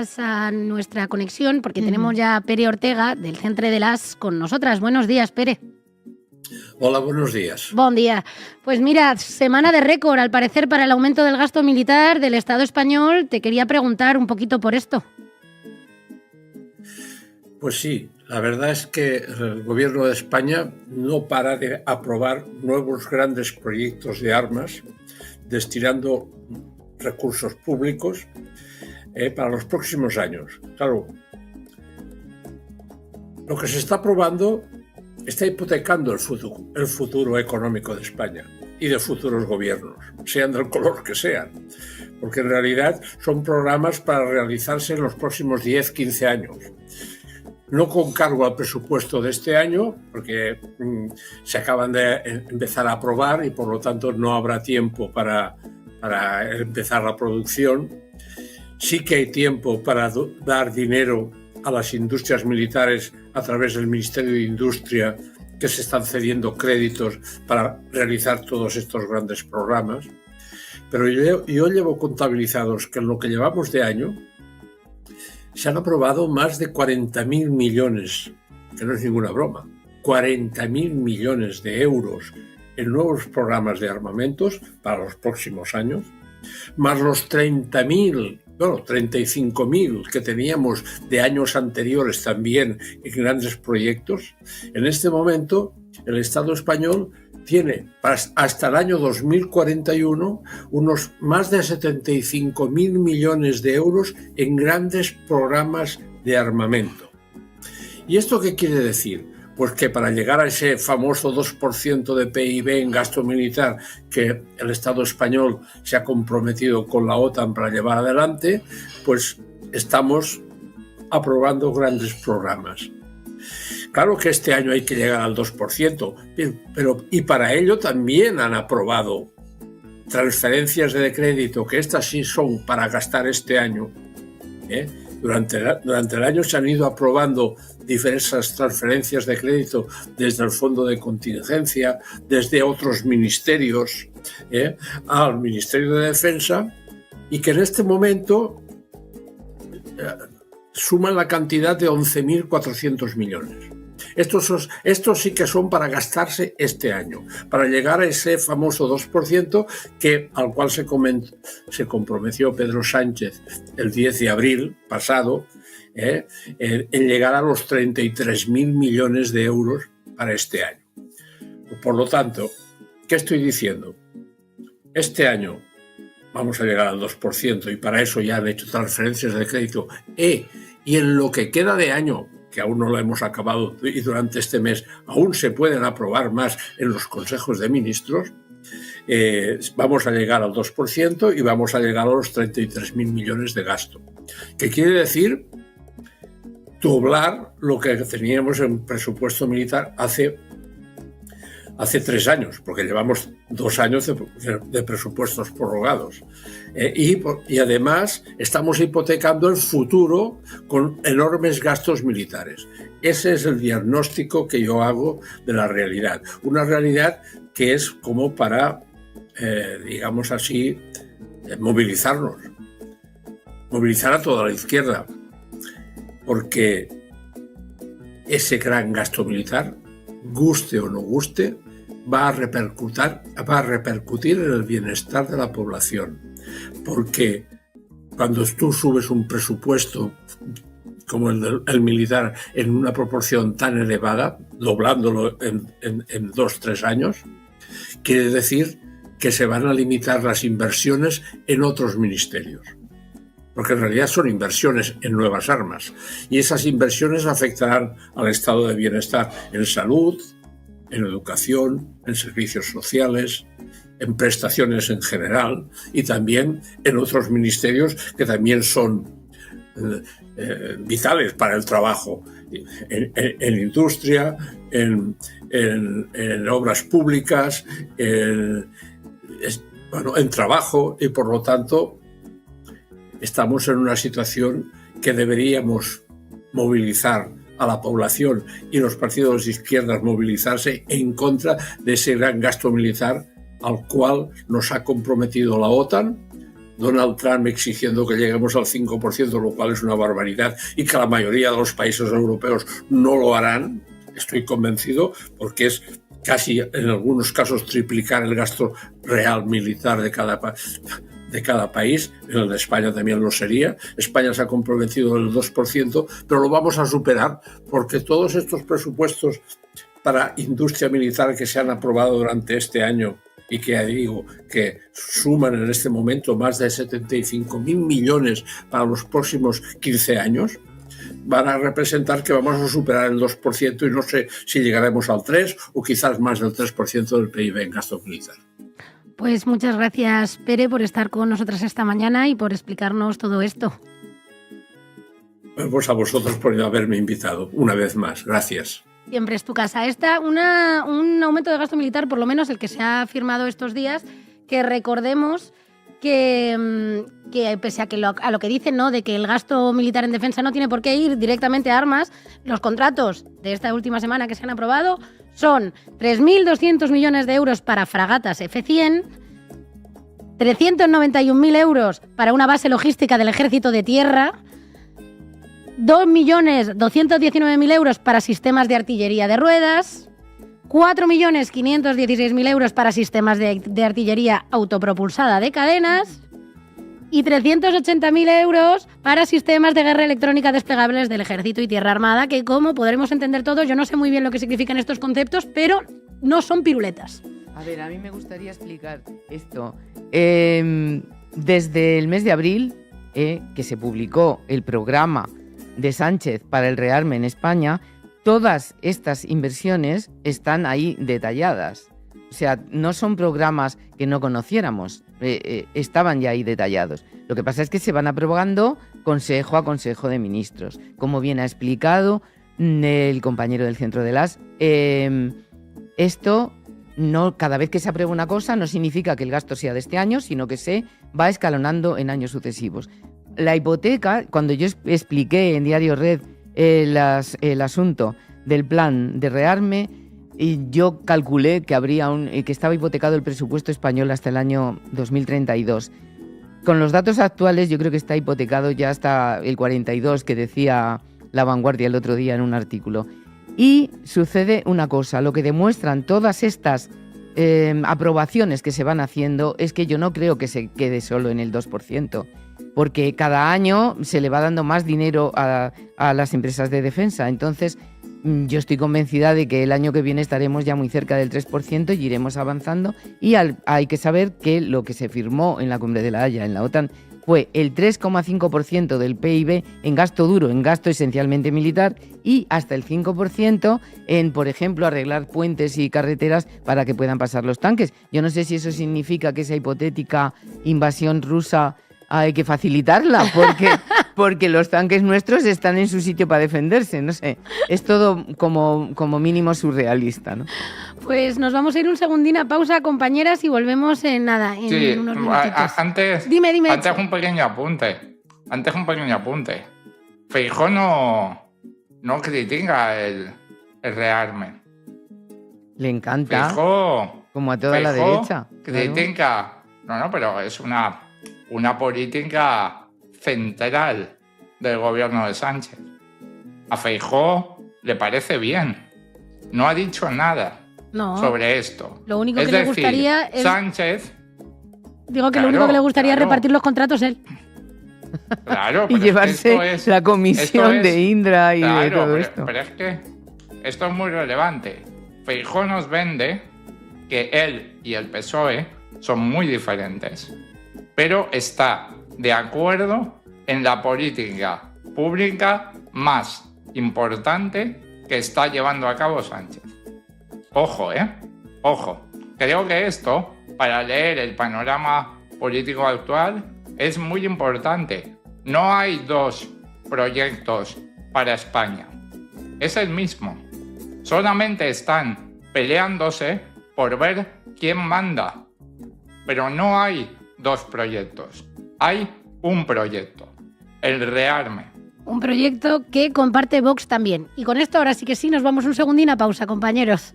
gracias a nuestra conexión, porque tenemos ya a Pere Ortega, del Centre de l'As, con nosotras. Buenos días, Pere. Hola, buenos días. Buen día. Pues mira, semana de récord, al parecer, para el aumento del gasto militar del Estado español. Te quería preguntar un poquito por esto. Pues sí, la verdad es que el gobierno de España no para de aprobar nuevos grandes proyectos de armas, destinando recursos públicos para los próximos años. Claro, lo que se está aprobando está hipotecando el futuro económico de España y de futuros gobiernos, sean del color que sean, porque en realidad son programas para realizarse en los próximos 10-15 años. No con cargo al presupuesto de este año, porque se acaban de empezar a aprobar y por lo tanto no habrá tiempo para empezar la producción. Sí que hay tiempo para dar dinero a las industrias militares a través del Ministerio de Industria, que se están cediendo créditos para realizar todos estos grandes programas. Pero yo llevo contabilizados que en lo que llevamos de año se han aprobado más de 40.000 millones, que no es ninguna broma, 40.000 millones de euros en nuevos programas de armamentos para los próximos años, más los 35.000 que teníamos de años anteriores también en grandes proyectos. En este momento, el Estado español tiene hasta el año 2041 unos más de 75.000 millones de euros en grandes programas de armamento. ¿Y esto qué quiere decir? Pues que para llegar a ese famoso 2% de PIB en gasto militar que el Estado español se ha comprometido con la OTAN para llevar adelante, pues estamos aprobando grandes programas. Claro que este año hay que llegar al 2%, pero y para ello también han aprobado transferencias de crédito, que estas sí son para gastar este año. Durante el año se han ido aprobando diversas transferencias de crédito desde el Fondo de Contingencia, desde otros ministerios, al Ministerio de Defensa, y que en este momento suman la cantidad de 11.400 millones. Estos sí que son para gastarse este año, para llegar a ese famoso 2% al cual se comprometió Pedro Sánchez el 10 de abril pasado, en llegar a los 33.000 millones de euros para este año. Por lo tanto, ¿qué estoy diciendo? Este año vamos a llegar al 2% y para eso ya han hecho transferencias de crédito. Y en lo que queda de año, que aún no lo hemos acabado y durante este mes aún se pueden aprobar más en los consejos de ministros, vamos a llegar al 2% y vamos a llegar a los 33.000 millones de gasto. ¿Qué quiere decir? Doblar lo que teníamos en presupuesto militar hace 3 años, porque llevamos 2 años de presupuestos prorrogados. Y además estamos hipotecando el futuro con enormes gastos militares. Ese es el diagnóstico que yo hago de la realidad. Una realidad que es como para, digamos así, movilizarnos. Movilizar a toda la izquierda. Porque ese gran gasto militar, guste o no guste, va a repercutir en el bienestar de la población. Porque cuando tú subes un presupuesto como el militar en una proporción tan elevada, doblándolo en 2-3 años, quiere decir que se van a limitar las inversiones en otros ministerios. Porque en realidad son inversiones en nuevas armas. Y esas inversiones afectarán al estado de bienestar en salud, en educación, en servicios sociales, en prestaciones en general y también en otros ministerios que también son vitales para el trabajo, en industria, en obras públicas, en trabajo, y por lo tanto estamos en una situación que deberíamos movilizar a la población y los partidos de izquierdas movilizarse en contra de ese gran gasto militar al cual nos ha comprometido la OTAN Donald Trump exigiendo que lleguemos al 5%, lo cual es una barbaridad, y que la mayoría de los países europeos no lo harán, estoy convencido, porque es casi en algunos casos triplicar el gasto real militar de cada país. En el de España también lo sería. España se ha comprometido el 2%, pero lo vamos a superar porque todos estos presupuestos para industria militar que se han aprobado durante este año y que digo que suman en este momento más de 75.000 millones para los próximos 15 años, van a representar que vamos a superar el 2% y no sé si llegaremos al 3% o quizás más del 3% del PIB en gasto militar. Pues muchas gracias, Pere, por estar con nosotras esta mañana y por explicarnos todo esto. Pues a vosotros por haberme invitado una vez más. Gracias. Siempre es tu casa. Un aumento de gasto militar, por lo menos el que se ha firmado estos días, que recordemos que pese a lo que dicen, ¿no?, de que el gasto militar en defensa no tiene por qué ir directamente a armas, los contratos de esta última semana que se han aprobado son 3.200 millones de euros para fragatas F-100, 391.000 euros para una base logística del Ejército de Tierra, 2.219.000 euros para sistemas de artillería de ruedas, 4.516.000 euros para sistemas de artillería autopropulsada de cadenas y 380.000 euros para sistemas de guerra electrónica desplegables del Ejército y Tierra Armada, que, como podremos entender todos, yo no sé muy bien lo que significan estos conceptos, pero no son piruletas. A ver, a mí me gustaría explicar esto. Desde el mes de abril, que se publicó el programa de Sánchez para el rearme en España, todas estas inversiones están ahí detalladas. O sea, no son programas que no conociéramos, estaban ya ahí detallados. Lo que pasa es que se van aprobando consejo a consejo de ministros. Como bien ha explicado el compañero del Centro de las, esto no, cada vez que se aprueba una cosa no significa que el gasto sea de este año, sino que se va escalonando en años sucesivos. La hipoteca, cuando yo expliqué en Diario Red el asunto del plan de rearme, y yo calculé que que estaba hipotecado el presupuesto español hasta el año 2032. Con los datos actuales yo creo que está hipotecado ya hasta el 42, que decía La Vanguardia el otro día en un artículo. Y sucede una cosa, lo que demuestran todas estas aprobaciones que se van haciendo es que yo no creo que se quede solo en el 2%, porque cada año se le va dando más dinero a las empresas de defensa. Entonces, yo estoy convencida de que el año que viene estaremos ya muy cerca del 3% y iremos avanzando. Y hay que saber que lo que se firmó en la Cumbre de La Haya, en la OTAN, fue el 3,5% del PIB en gasto duro, en gasto esencialmente militar, y hasta el 5% en, por ejemplo, arreglar puentes y carreteras para que puedan pasar los tanques. Yo no sé si eso significa que esa hipotética invasión rusa hay que facilitarla, porque los tanques nuestros están en su sitio para defenderse, no sé. Es todo como mínimo surrealista, ¿no? Pues nos vamos a ir un segundín a pausa, compañeras, y volvemos en unos minutitos. Dime. Antes un pequeño apunte. Feijóo no critica el rearme. Le encanta. Feijóo, como a toda la derecha. Critica. Claro. No, pero es una política central del gobierno de Sánchez. A Feijóo le parece bien. No ha dicho nada sobre esto. Lo único que le gustaría es... Sánchez... Digo que lo único que le gustaría es repartir los contratos él. Claro, y llevarse la comisión de Indra y de todo esto. Pero es que esto es muy relevante. Feijóo nos vende que él y el PSOE son muy diferentes, pero está de acuerdo en la política pública más importante que está llevando a cabo Sánchez. Ojo, Ojo. Creo que esto, para leer el panorama político actual, es muy importante. No hay dos proyectos para España. Es el mismo. Solamente están peleándose por ver quién manda. Pero no hay dos proyectos. Hay un proyecto. El rearme. Un proyecto que comparte Vox también. Y con esto ahora sí que sí, nos vamos un segundín a pausa, compañeros.